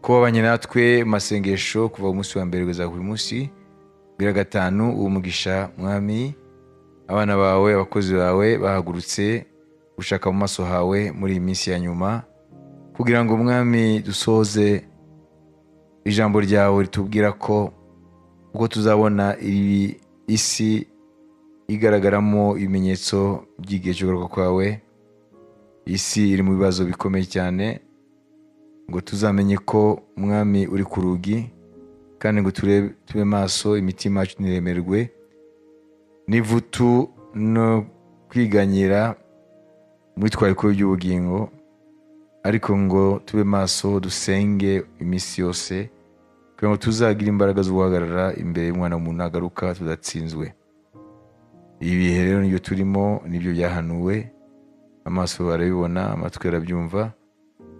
kubabanye natwe masengesho kuva umunsi wa mbere kugeza ku munsi bira gatanu umugisha mwami abana bawe abakozi bawe bahagurutse gushaka mu maso hawe muri iyi minsi ya nyuma kugira ngo mwami dusoze ijambo ryawe ritubwira ko ubwo tuzabona iri isi igaragaramo ibimenyetso by'igihe cyo kugaruka kwawe. Isi iri mu bibazo bikomeye cyane ngo tuzamenye ko mwami uri ku rugi kandi ngo tube maso imitima yacu niremerwe n'ivutu no kwiganyira muri twariko by'ubugingo, ariko ngo tube maso dusenge iminsi yose kugira ngo tuzagira imbaraga zo guhagarara imbere y'umwana w'umuntu agaruka tudatsinzwe. Ibi bihe rero nibyo turimo, nibyo byahanuwe, amaso barabibona, amatwi arabyumva.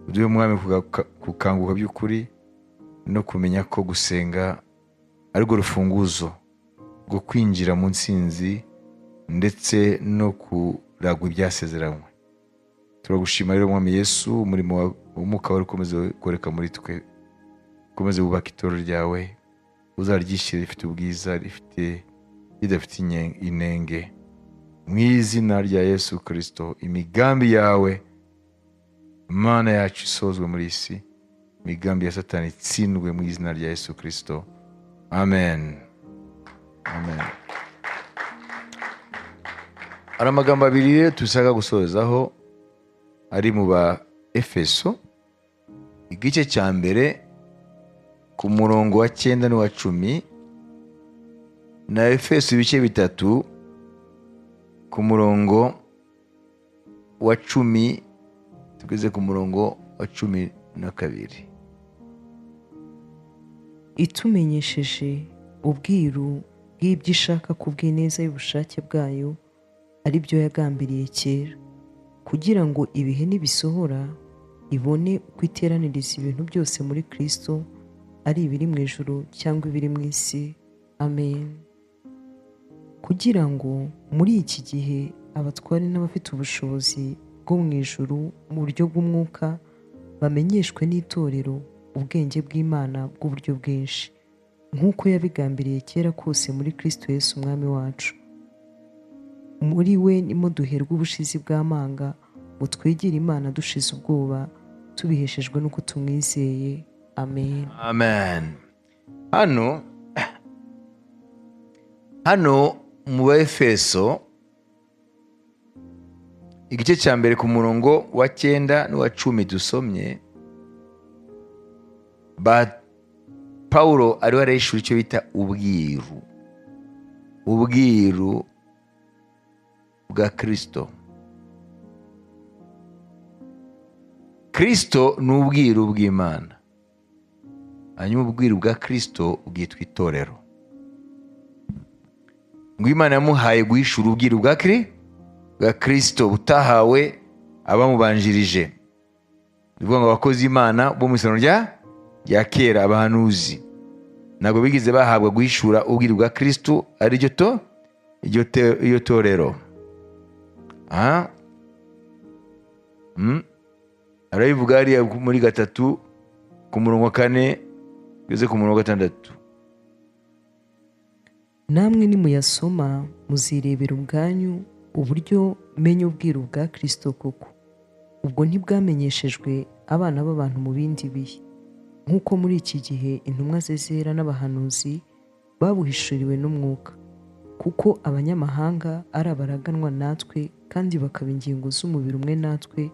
Uduhe mwami kukanguka by'ukuri no kumenya ko gusenga ariko rufunguzo rwo kwinjira mu ntsinzi ndetse no kuragwa ibyasezeranywe. Turagushima rero mwami Yesu, umurimo w'umwuka wawe ukomeze koreka muri twe, ukomeze wubaka itorero ryawe, uzaryishyire rifite ubwiza, ridafite inenge. Mu izina rya Yesu Kristo, imigambi yawe Mana yacu isozwe muri isi, imigambi ya Satani itsindwe mu izina rya Yesu Kristo. Amen. Amen. Ari amagambo abiri tushaka gusorezaho ari mu ba Efeso igice cya mbere ku murongo wa 9 n'uwa 10, na Efeso ibice bitatu ku murongo wa 10 tugeze ku murongo wa 12. Itumenyesheje ubwiru bw'ibyo ishaka kubw'ineza y'ubushake bwayo ari byo yagambiriye kera, kugira ngo ibihe nibisohora ibone uko iteraniriza ibintu byose muri Kristo, ari ibiri mu ijuru cyangwa ibiri mu isi. Amen. Kugira ngo muri iki gihe abatware n'abafite ubushobozi bwo mu ijuru mu buryo bw'umwuka bamenyeshwe n'itorero ubwenge bw'Imana bw'uburyo bwinshi, nk'uko yabigambiriye kera kose muri Kristo Yesu umwami wacu. Muri we nimo duherwa ubushizi bw'amanga ngo twegere Imana dushize ubwoba, tubiheshejwe n'uko tumwizeye. Amen. Amen. Hano mu Efeso igice cya mbere ku murongo wa 9 n'uwa 10 dusomye, Paulo ariwe arayishura icyo bita ubwiru bwa Kristo. Kristo ni ubwiru bw'Imana, hanyuma ubwiru bwa Kristo bwitwa itorero. Ngo Imana yamuhaye guhishura ubwiru bwa Kristo butahawe abamubanjirije. Bivuga ngo abakozi Imana bo mu isano rya kera, abahanuzi ntabwo bigize bahabwa guhishura ubwiru bwa Kristo ari iryo torero. Arabivuga hariya muri 3 ku murongo wa 4 ugeze ku murongo wa 6. Namwe nimuyasoma muzirebera ubwanyu uburyo menya ubwiru bwa Kristo koko. Ubwo ntibwamenyeshejwe abana b'abantu mu bindi bihe, nk'uko muri iki gihe intumwa zera n'abahanuzi babuhishuriwe n'umwuka, kuko abanyamahanga ari abaraganwa natwe kandi bakaba ingingo z'umubiri umwe natwe,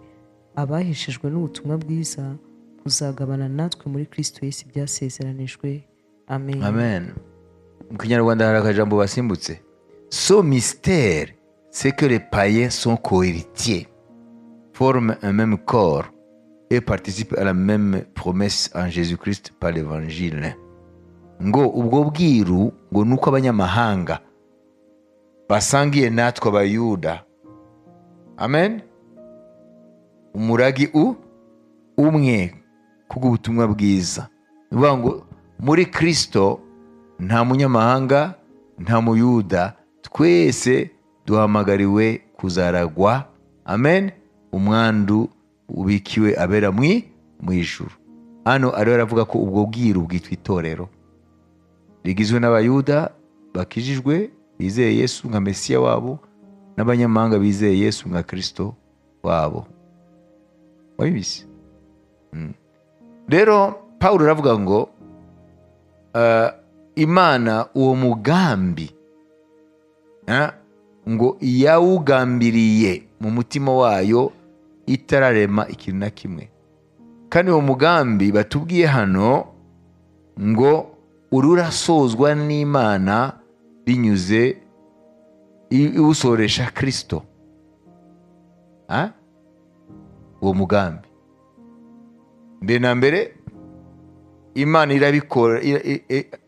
abahishijwe n'ubutumwa bwiza kuzagabana natwe muri Kristo Yesu ibyasezeranijwe. Amen. Amen. Mu Kinyarwanda hari akajambo basimbutse, so mystère c'est que les païens sont cohéritiers, forment un même corps et participent à la même promesse en Jésus-Christ par l'évangile. Ngo ubwo bwiru ngo nuko abanyamahanga basangiye natwe abayuda. Amen. Umuragi umwe kubw'ubutumwa bwiza. Bivuga ngo muri Kristo nta munyamahanga nta muyuda, twese duhamagariwe kuzaragwa. Amen. Umwandu ubikiwe abera mu ijuru. hano ariho aravuga ko ubwo bwiru bwitwa itorero, rigizwe n'abayuda bakijijwe bizeye Yesu nka Mesiya wabo n'abanyamahanga bizeye Yesu nka Kristo wabo. Wabibise? Rero Pawulo aravuga ngo Imana uwo mugambi ngo yawugambiriye mu mutima wayo itararema ikintu na kimwe, kandi uwo mugambi batubwiye hano ngo ururasozwa n'Imana binyuze iwusoresha Kristo. Uwo mugambi mbere na mbere Imana irabikora,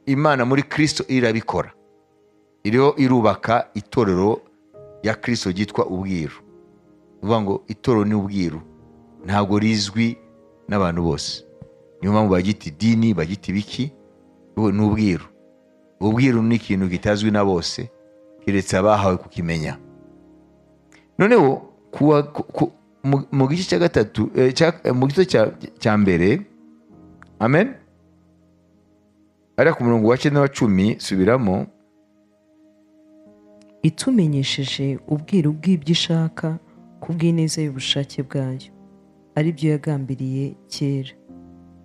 Imana muri Kristo irabikora, iriho irubaka itorero ya Kristo ryitwa ubwiru. Uvuga ngo itorero ni ubwiru, ntabwo rizwi n'abantu bose, niyo mpamvu bagita idini, bagita ibiki, ni ubwiru. Ubwiru ni ikintu kitazwi na bose kiretse abahawe kukimenya. Noneho mu gice cya gatatu, mu gice cya mbere, amen, ari ku murongo wa 9 na 10, subiramo. itumenyesheje ubwiru bw'ibyo ishaka kubw'ineza y'ubushake bwayo, ari byo yagambiriye kera,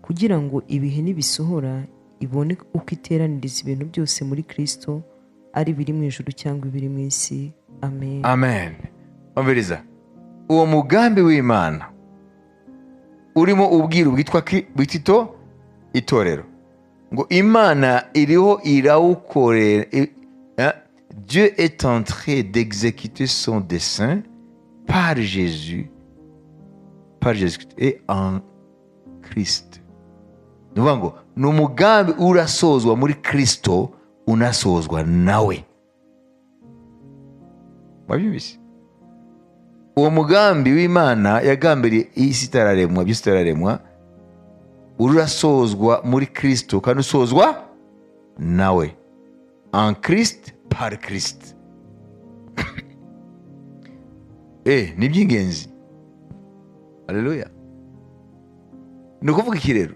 kugira ngo ibihe nibisohora ibone uko iteraniriza ibintu byose muri Kristo, ari biri mu ijuru cyangwa ibiri mu isi. Amen. Amen. Umviriza, uwo mugambi w'Imana urimo ubwiru bwitwa itorero, ngo Imana iriho irawukorera. Dieu est en train d'exécuter son dessein par Jésus et en Christ. Nuvuga ngo ni umugambi urasozwa muri Kristo, unasozwa nawe. Wabyumvise? Uwo mugambi w'Imana yagambiriye isi itararemwa, byose itararemwa, urasozwa muri Kristo kandi usozwa nawe. En Christ, par Christ. Ni by'ingenzi. Haleluya. Ni ukuvuga iki rero?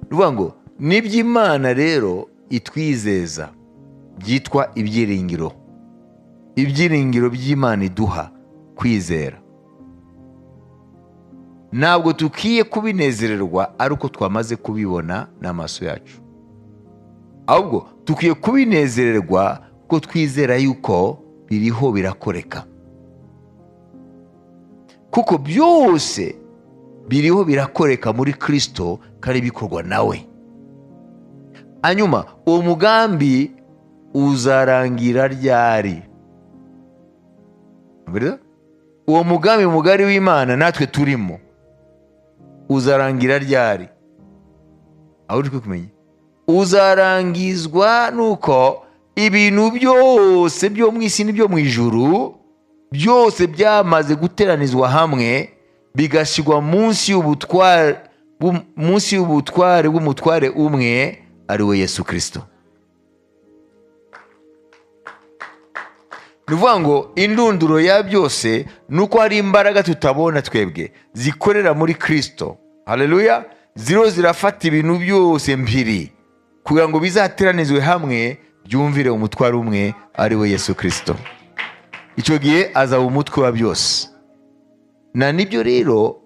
Nuvuga ngo n'iby'Imana rero itwizeza byitwa ibyiringiro. Ibyiringiro by'Imana iduha kwizera. Ntabwo tukiye kubinezererwa ari uko twamaze kubibona n'amaso yacu, ahubwo tukiye kubinezererwa ko twizera yuko biriho birakoreka, kuko byose biriho birakoreka muri Kristo kandi bikorwa nawe. Hanyuma uwo mugambi uzarangira ryari? Uwo mugambi mugari w'Imana natwe turimo uzarangira ryari? Aho uri kumenya, uzarangizwa nuko ibintu byose byo mu isi n'ibyo mu ijuru byose byamaze guteranizwa hamwe bigashyirwa munsi y'ubutware bw'umutware umwe, ari we Yesu Kristo. Nuvuga ngo indunduro ya byose nuko hari imbaraga tutabona twebwe zikorera muri Kristo. Haleluya. Zirafata ibintu byose mpiri kugira ngo bizateranizwe hamwe byumvire umutware umwe, ari we Yesu Kristo. Icyo gihe azaba umutwe wa byose. Na nibyo rero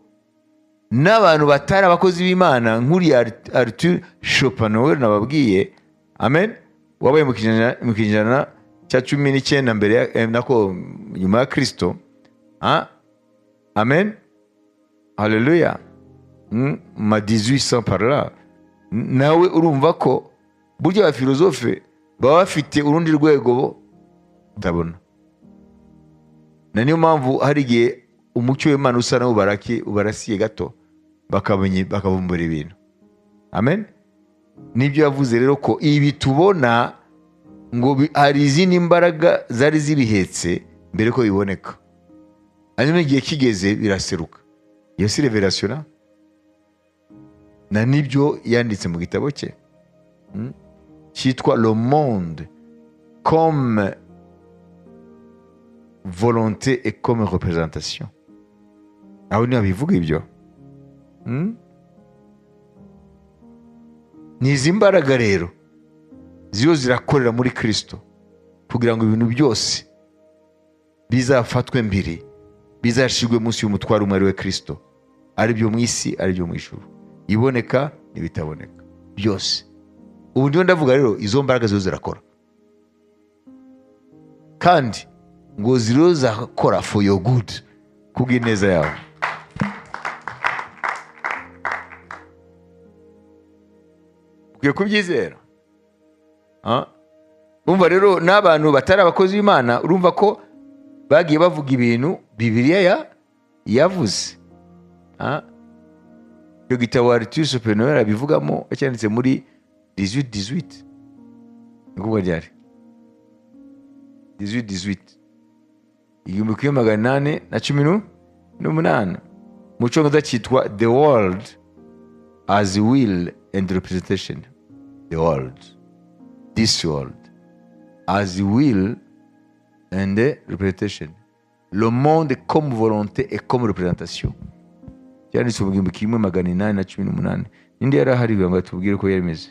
n'abantu batari abakozi b'Imana nk'uri Arthur Schopenhauer nababwiye, amen, wabaye mu kinyejana cya 19 mbere nako nyuma ya Kristo, amen, haleluya, ma 1800 par là. Nawe urumva ko burya abafilozofe baba bafite urundi rwego utabona, na niyo mpamvu hari igihe umucyo w'Imana usa nawo ubarasiye gato bakavumbura ibintu. Amen. Nibyo yavuze rero ko ibi tubona ngo hari izindi mbaraga zari zibihetse mbere ko biboneka, hanyuma igihe kigeze biraseruka. Iyo si revelation, na nibyo yanditse mu gitabo cye cyitwa Le Monde comme volonté et comme représentation. Aho niho bivuga ibyo. ni izi mbaraga rero ziyo zirakorera muri Kristo kugira ngo ibintu byose bizafatwe mbere, bizashirwe munsi y'umutwaro umwe ari we Kristo, ari byo mu isi ari byo mu ijuru, iboneka n'ibitaboneka byose. Ubu ndiyo ndavuga rero izo mbaraga ziyo zirakora, kandi ngo ziriyo zakora for your good, kubw'ineza yawe. Ukwiye kubyizera. Urumva rero n'abantu batari abakozi b'Imana, urumva ko bagiye bavuga ibintu Bibiliya yavuze. Icyo gitabo Arthur Schopenhauer abivugamo cyanditse muri 1818. Nikuvuga ryari 1818, 1818. Mu Cyongereza cyitwa The World as Will and Representation. The world, this world as will and representation. Le monde comme volonté et comme représentation. Cyanditse mu 1818. Ninde yari ahari ngo atubwire ko yemeze?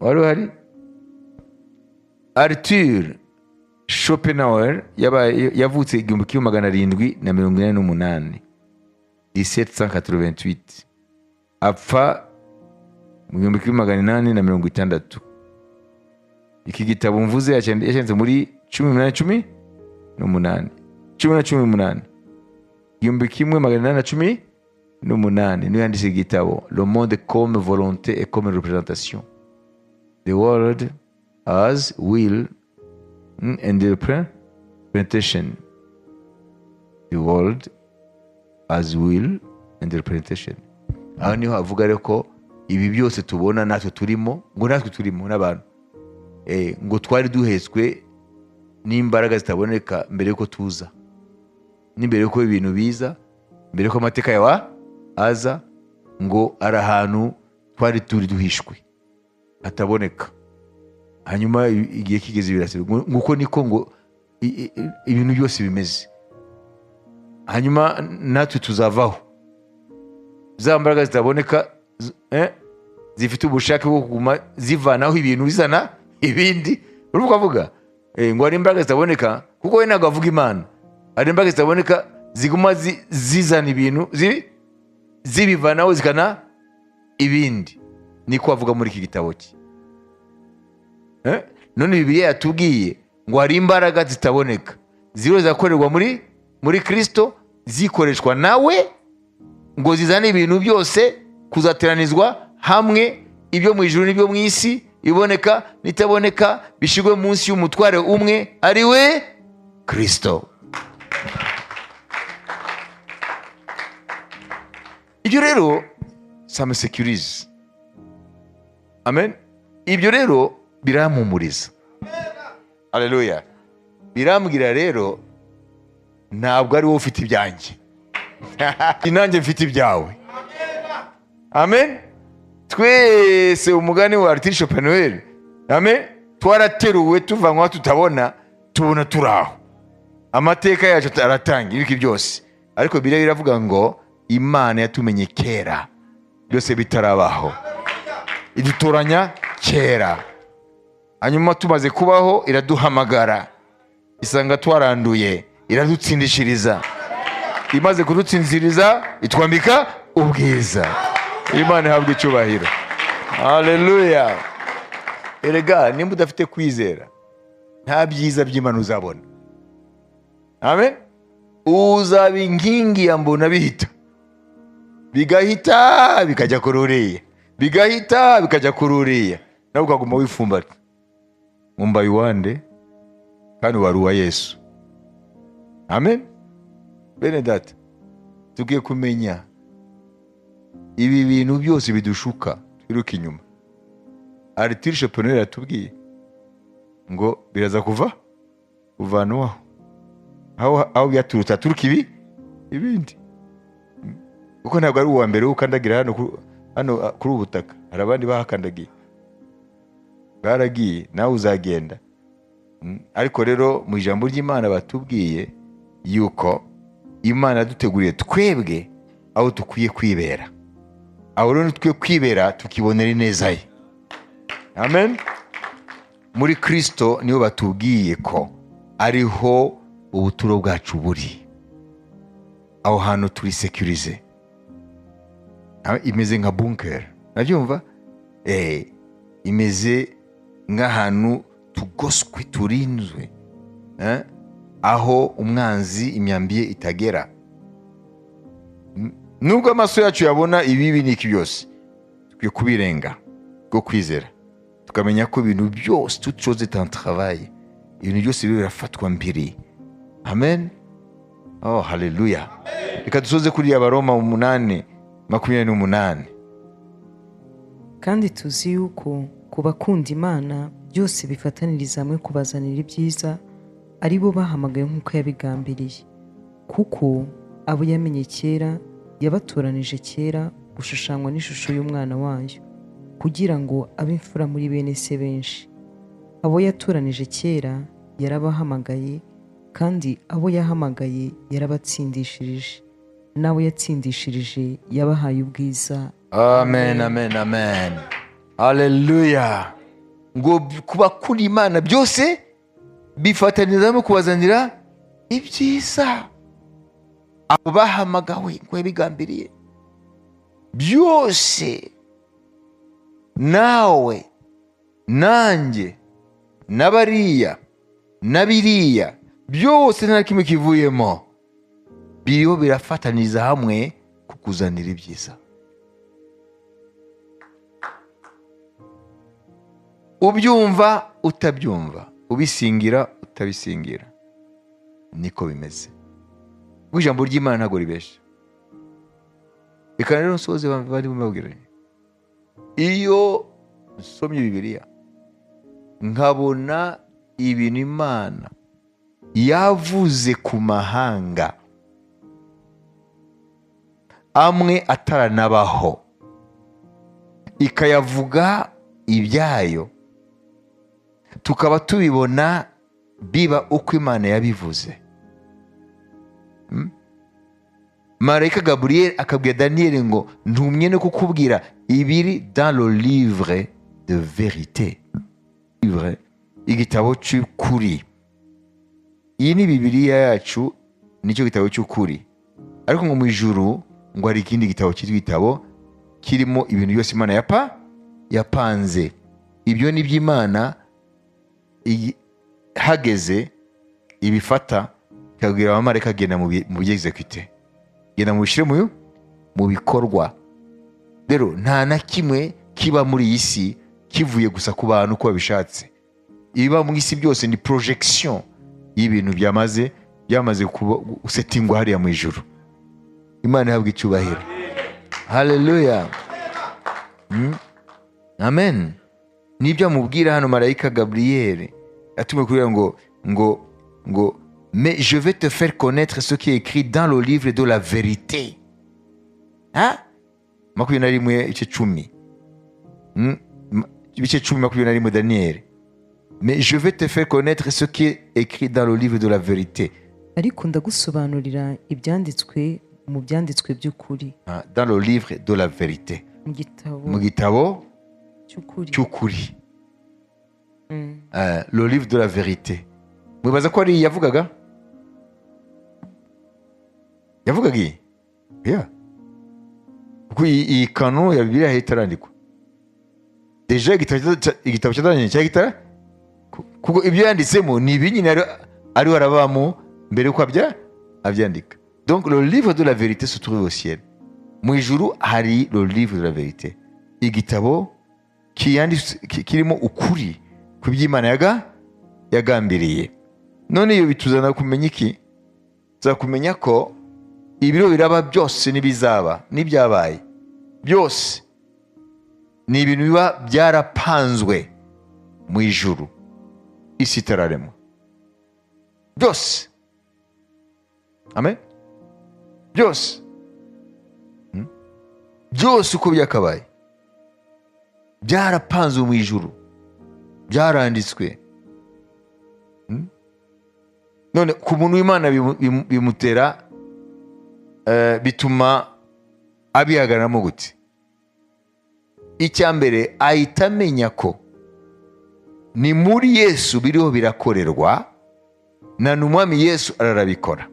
Wari uhari? Arthur Schopenhauer yavutse 1788, 1788, apfa mu 1860. Iki gitabo mvuze yacyanze muri 1818, 1818 niyo yanditse igitabo Le monde comme volonté et comme représentation. The world as will and representation. The world as will and representation. Aho niho avuga rero ko ibi byose tubona natwe turimo, ngo natwe turimo n'abantu, ngo twari duhetswe n'imbaraga zitaboneka mbere yuko tuza, n'imbere yuko ibintu biza, mbere yuko amateka yawa aza, ngo ari ahantu twari turi duhishwe hataboneka. Hanyuma igihe kigeze birasira, nguko niko ngo ibintu byose bimeze. Hanyuma natwe tuzavaho, za mbaraga zitaboneka zifite ubushake bwo kuguma zivanaho ibintu bizana ibindi. Urumva avuga ngo ari imbaraga zitaboneka, kuko we ntabwo avuga Imana. Ari imbaraga zitaboneka ziguma zizana ibintu zibivanaho zikana ibindi. Niko avuga muri iki gitabo cye. None Bibiliya yatubwiye ngo hari imbaraga zitaboneka ziriho zakorerwa muri Kristo, zikoreshwa nawe ngo zizane ibintu byose kuzateranizwa hamwe, ibyo mu ijuru n'ibyo mu isi, iboneka n'itaboneka, bishigwe munsi y'umutware umwe ari we Kristo. Ibyo rero ça sécurise. Amen. Ibyo rero birampumuriza. Haleluya. Birambwira rero ntabwo ari wowe ufite ibyanjye, nanjye mfite ibyawe. Amen. Twese umugani wa Arthur Schopenhauer, amen, twarateruwe tuvanywa tutabona, tubona turaho. Amateka yacu aratanga ibiki byose, ariko Bibiliya iravuga ngo Imana yatumenye kera byose bitarabaho, idutoranya kera, hanyuma tumaze kubaho iraduhamagara, isanga twaranduye, iradutsindishiriza, imaze kudutsinziriza itwambika ubwiza. Imana ihabwe icyubahiro. Haleluya. Erega nimba udafite kwizera, nta byiza by'Imana uzabona. Amen. Uzaba inkingi ya mbona bihita, bigahita bikajya kururiya, bigahita bikajya kururiya, nawe ukaguma wifumbata. Mumbaye wande kandi wari uwa Yesu. Amen. Bene data, tugiye kumenya ibi bintu byose bidushuka twiruka inyuma. Arthur Schopenhauer yatubwiye ngo biraza kuvanwaho, aho byaturutse turuka ibindi, kuko ntabwo ari uwa mbere ukandagira hano kuri ubutaka. Hari abandi bahakandagiye, baragiye, nawe uzagenda. Ariko rero mu ijambo ry'Imana batubwiye yuko Imana yaduteguriye twebwe aho dukwiye kwibera, aho rero twe kwibera tukibonera ineza ye. Amen. Muri Kristo niho batubwiye ko ariho ubuturo bwacu buri, aho hantu turi securize, imeze nka bunker, nabyumva imeze nk'ahantu tugoswe turinzwe, aho umwanzi imyambiye itagera. Nubwo amaso yacu yabona ibibi n'iki byose, tukwiye kubirenga bwo kwizera, tukamenya ko ibintu byose toute chose est en travail, ibintu byose birafatwa mbere. Amen. Oh, haleluya. Reka dusoze kuri Abaroma 8:28. kandi tuzi yuko ku bakunda Imana byose bifataniriza hamwe kubazanira ibyiza, ari bo bahamagaye nk'uko yabigambiriye. Kuko abo yamenye kera yabatoranije kera gushushanywa n'ishusho y'umwana wayo, kugira ngo abe imfura muri bene se benshi. Abo yatoranije kera yarabahamagaye, kandi abo yahamagaye yarabatsindishirije, n'abo yatsindishirije yabahaye ubwiza. Amen, amen, amen. Haleluya. Ngo kuba kuri Imana byose bifataniriza mu kubazanira ibyiza. Abo bahamagawe ngo yabigambiriye byose, nawe nanjye n'abariya n'abiriya byose nta kimwe kivuyemo, biriho birafataniriza hamwe kukuzanira ibyiza. Ubyumva utabyumva, ubisingira utabisingira, niko bimeze. Ijambo ry'Imana ntabwo ribesha. Reka rero nsoze bari bumubwire, iyo nsomye Bibiliya nkabona ibintu Imana yavuze ku mahanga amwe ataranabaho, ikayavuga ibyayo, tukaba tubibona biba uko Imana yabivuze. Marayika Gabriel akabwira Daniel ngo ntumye no kukubwira ibiri dans le livre de vérité. Livre, igitabo cy'ukuri. Iyi ni Bibiliya yacu, nicyo gitabo cy'ukuri. Ariko ngo mu ijuru ngo hari ikindi gitabo cyitwa igitabo kirimo ibintu byose Imana yapanze. Ibyo ni by'Imana hageze ibifata, ikabwira abamarayika genda mu by'execute, genda mu bishyire mu bikorwa. Rero nta na kimwe kiba muri iyi si kivuye gusa ku bantu uko babishatse. Ibiba mu isi byose ni projection y'ibintu byamaze gusetingwa hariya mu ijuru. Imana ihabwa icyubahiro. Haleluya. Amen. Nibyo amubwira hano marayika Gabriel, atumwe kubwira ngo mais je vais te faire connaître ce qui est écrit dans le livre de la vérité. Ha? 21:10. Ibice 10:21 Daniel. Mais je vais te faire connaître ce qui est écrit dans le livre de la vérité. Ariko ndagusobanurira ibyanditswe mu byanditswe by'ukuri. Dans le livre de la vérité. Mu gitabo cy'ukuri. Le livre de la vérité. Mwibaza ko ari yavugaga? Yavugaga iyi? Yeah. Kuko iyi kano ya Bibiliya itarandikwa. Deja igitabo cya Daniel cyagitara? Kuko ibyo yanditsemo ni ibinyine ari warabamo mbere yuko abyandika. Donc le livre de la vérité se trouve au ciel. Mu ijuru hari le livre de la vérité. Igitabo kirimo ukuri ku by'Imana yagambiriye. None iyo bituzana kumenya iki? Tuzakumenya ko ibiro biraba byose n'ibizaba n'ibyabaye byose ni ibintu biba byarapanzwe mu ijuru, isi itararemwa byose. Amen. Byose byose uko byakabaye byarapanzwe mu ijuru, byaranditswe. None ku muntu w'Imana bimutera bituma abihagararamo gute? icya mbere ahita amenya ko ni muri Yesu biriho birakorerwa, na n'umwami Yesu ararabikora.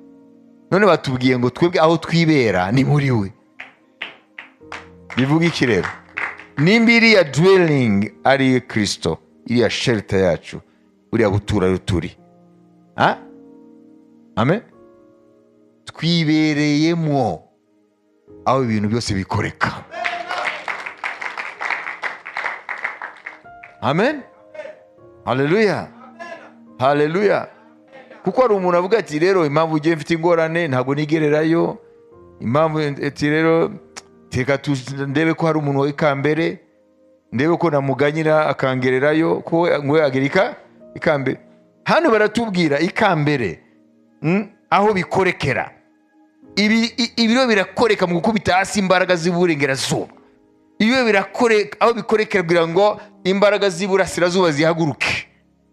None batubwiye ngo twebwe aho twibera ni muri we. Bivuga iki rero? Nimba iriya dwelling ari Kristo, iriya shelter yacu, buriya butura ruturi, amen, twibereyemo aho ibintu byose bikoreka. Amen, haleluya, haleluya. Kuko hari umuntu avuga ati rero impamvu ugiye mfite ingorane ntabwo nigererayo, impamvu ati rero teka ndebe ko hari umuntu w'ikambere, ndebe ko namuganyira akangererayo ko ngo agerika ikambere. Hano baratubwira ikambere aho bikorekera. Ibiro birakoreka mu gukubita hasi imbaraga z'iburengerazuba. Ibyo birakoreka aho bikorekera kugira ngo imbaraga z'iburasirazuba zihaguruke.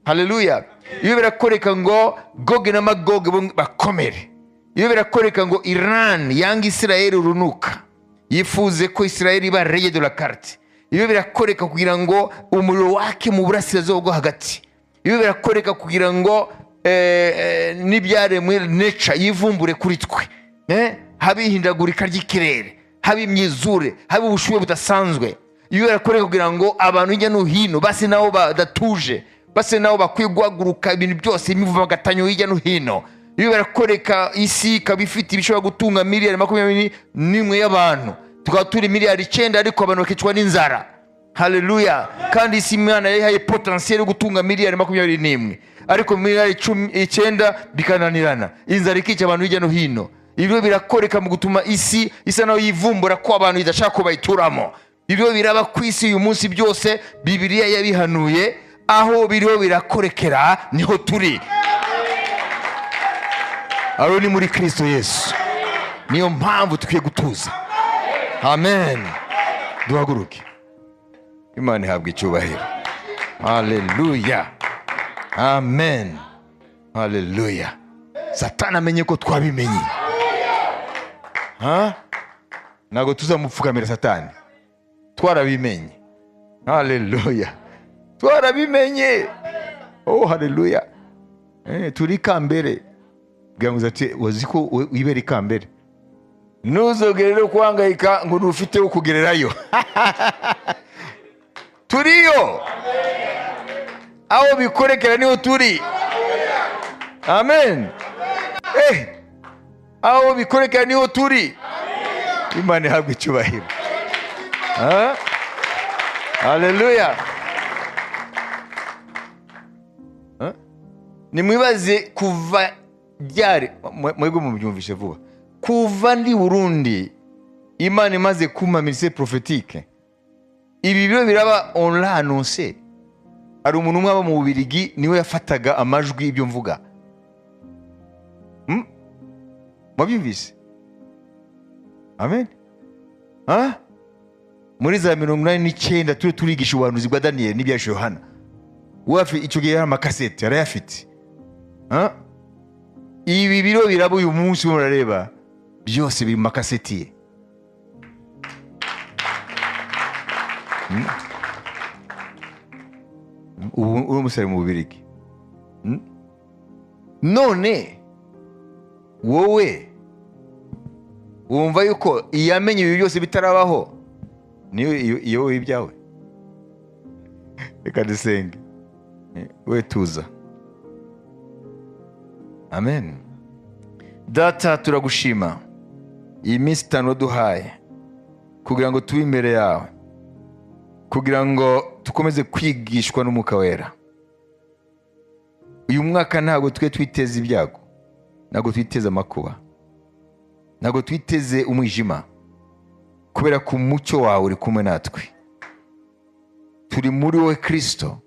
Haleluya. Ibyo birakoreka ngo Goge na Magoge bakomere. Ibyo birakoreka ngo Iran yanga Israel urunuka, yifuze ko Israel iba reye de la carte. Ibyo birakoreka kugira ngo umuriro wake mu burasirazuba bwo hagati. Ibyo birakoreka kugira ngo n'ibyaremwe nature yivumbure kuri twe, habihindagurika ry'ikirere, haba imyizure, haba ubushuhe budasanzwe. Ibyo birakoreka kugira ngo abantu hirya no hino base nabo badatuje, base nabo bakwiye guhaguruka ibintu byose imivumagatanyo hirya no hino. Ibyo birakoreka isi ikaba ifite ibishobora gutunga miliyari 21 y'abantu, tukaba turi miliyari 9 ariko abantu bakicwa n'inzara. Haleluya. Kandi isi Imana yayihaye potentiel yo gutunga miliyari 21 ariko miliyari 9 bikananirana, inzara ikica abantu hirya no hino. Ibyo birakoreka mu gutuma isi isa naho yivumbura ko abantu idashaka ko bayituramo. Ibyo biraba ku isi uyu munsi byose Bibiliya yabihanuye. Aho biriho birakorekera niho turi. Aro ni muri Kristo Yesu. Niyo mpamvu tukwiye gutuza. Amen. Duhaguruke. Imana ihabwe icyubahiro. Haleluya. Amen. Haleluya. Satani amenye ko twabimenye. Ntabwo tuzamupfukamira Satani. Twarabimenye. Haleluya. Twarabimenye. Oh, haleluya. Turi kambere. Bwanguza ati waziko wibera ikambere. Nuzogerero kwangayika ngo nufite ukugererayo. Turiyo. Aho bikorekera niho turi. Amen. Aho bikorekera niho turi. Imana ihabwe icyubahiro. Haleluya. Nimwibaze kuva ryari, mwebwe mubyumvishe vuba, kuva ndi Burundi Imana imaze kuma ministère prophétique. Ibi biro biraba on l'a annoncé. Ari umuntu umwe aba mu Bubiligi niwe yafataga amajwi ibyo mvuga. Mwabyumvise? Amen. Muri za 89 turigisha ubuhanuzi bwa Daniel n'ibya Yohana. Wafi icyo gihe amakasete yarayafite. Ibi biro biraba uyu munsi murareba byose biri mu makaseti ye. Uwo musore mu Bubiligi. None wowe wumva yuko iyamenye ibi byose bitarabaho niyo iyo ibyawe? Reka dusenge. We tuza. Amen. Data, turagushima iyi minsi 5 duhaye kugira ngo tube imbere yawe, kugira ngo tukomeze kwigishwa n'Umwuka Wera. Uyu mwaka ntabwo twiteze ibyago, ntabwo twiteze amakuba, ntabwo twiteze umwijima, kubera ko umucyo wawe uri kumwe natwe. Turi muri wowe Kristo,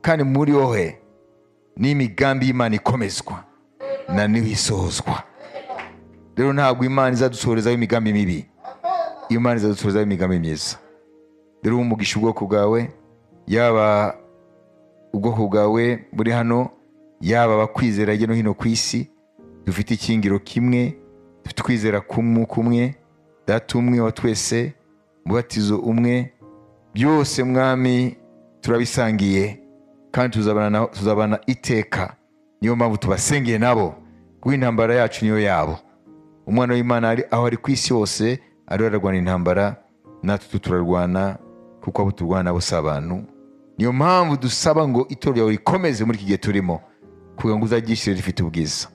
kandi muri wowe n'imigambi y'Imana ikomezwa na niho isohozwa. Rero ntabwo Imana izadusohorezaho imigambi mibi, Imana izadusohorezaho imigambi myiza. Rero umugisha ubwoko bwawe, yaba ubwoko bwawe buri hano, yaba abakwizera hirya no hino ku isi, dufite ikingiro kimwe, dufite kwizera kumwe, Data umwe wa twese, mubatizo umwe, byose mwami turabisangiye kandi tuzabana iteka. Niyo mpamvu tubasengeye nabo kuko intambara yacu niyo yabo. Umwana w'Imana aho ari ku isi yose ariho ararwana intambara, natwe turarwana kuko abo turwana nabo si abantu. Niyo mpamvu dusaba ngo itorero ryawe rikomeze muri iki gihe turimo kugira ngo uzaryishyire rifite ubwiza.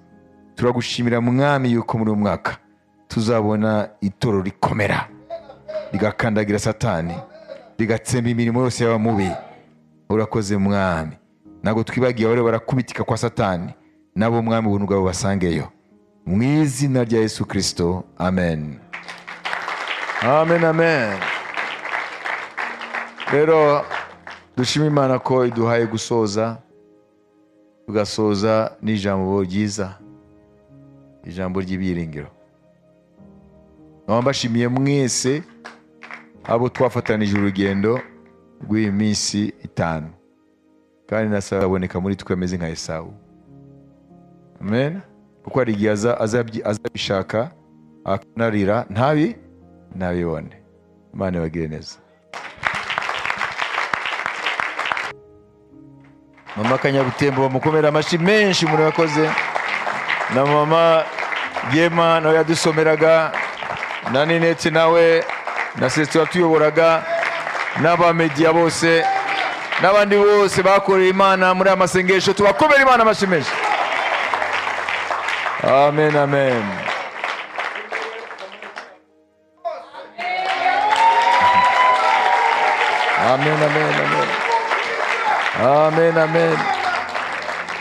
Turagushimira mwami yuko muri uyu mwaka tuzabona itorero rikomera, rigakandagira Satani, rigatsemba imirimo yose y'aba mubi. Urakoze mwami, ntabwo twibagiye abari barakubitika kwa Satani, nabo mwami ubuntu bwawe basangeyo, mu izina rya Yesu Kristo, amen. Amen, amen. Rero dushima Imana ko iduhaye gusoza, tugasoza n'ijambo ryiza, ijambo ry'ibyiringiro. Mbashimiye mwese abo twafatanije urugendo rw'iyi minsi 5, kandi nasaba aboneka muri twe ameze nka Esawu. Amen. Kuko hari igihe azabishaka akanarira ntabibone. Imana ibagire neza. Mama Kanyabutembo bamukomera amashyi menshi muri bakoze, na mama Gema nawe yadusomeraga, na Ninete nawe, na Sesito tuyoboraga, n'abamedia bose n'abandi bose bakoreye Imana muri amasengesho. Tubakomera Imana amashyi menshi. Amen, amen. Amen, amen, amen. Amen, amen.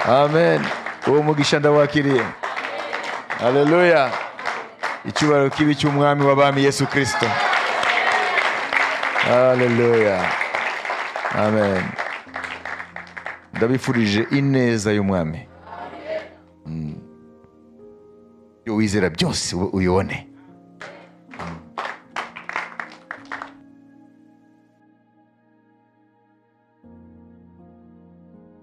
Amen. Uwo mugisha ndawakiriye. Haleluya. Icyubahiro kibi cy'umwami w'abami Yesu Kristo. Haleluya. Amen. Ndabifurije ineza y'umwami. Yo wizera byose uyibone.